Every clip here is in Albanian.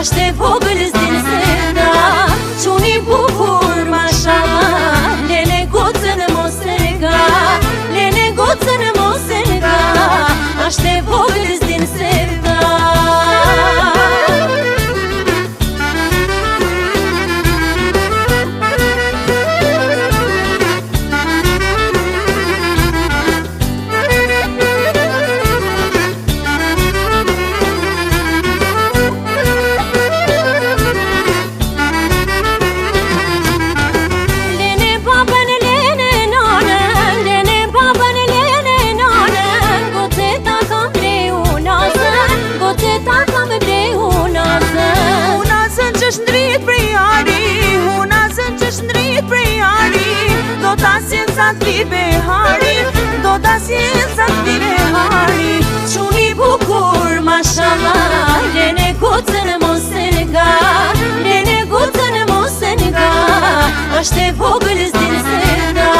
Ashtë e vogël s'din se nga Quni bukur mashallah Lene gocën mos e nga Lene gocën mos e nga Ashtë e vogël s'din se nga Ndrit prej ari, huna zën që shndrit prej ari Do ta sjen sa t'vi behari, do ta sjen sa t'vi behari Quni bukur mashallah Lene gocën mos e nga Lene gocën mos e nga Ashtë e vogël s'din se nga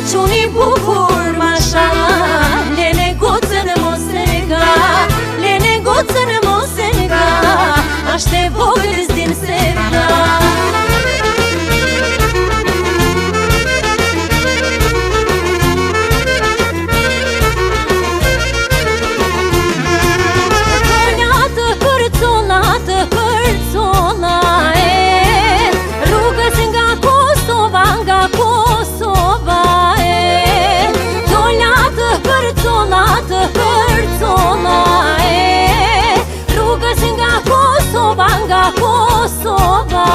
Quni bukur mashallah Lene gocën mos e nga Lene gocën mos e nga Ashtë e vogël s'din se nga Kosova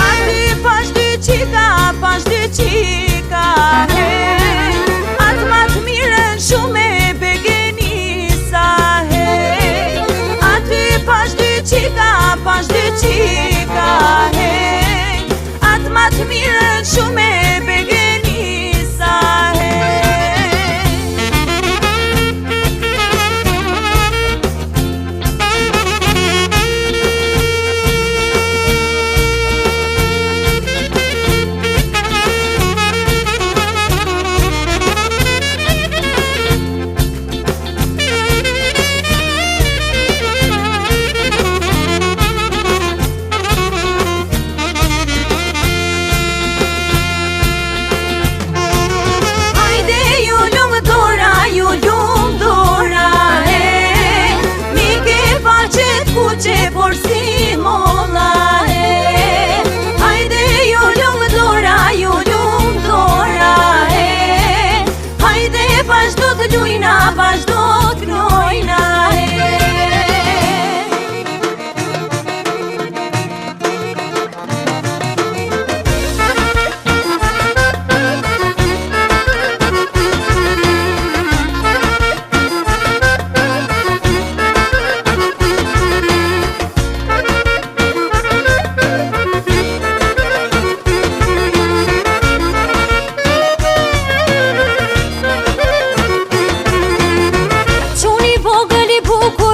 Ati pash dy qika, pash dy qika Atë ma t'miren shumë e begenisa Ati pash dy qika, pash dy qika Atë ma t'miren shumë e begenisa Por si molla Hajde ju lumë dora, ju lumë dora Hajde vazhdo të lujna, vazhdo të knojna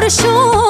Shumë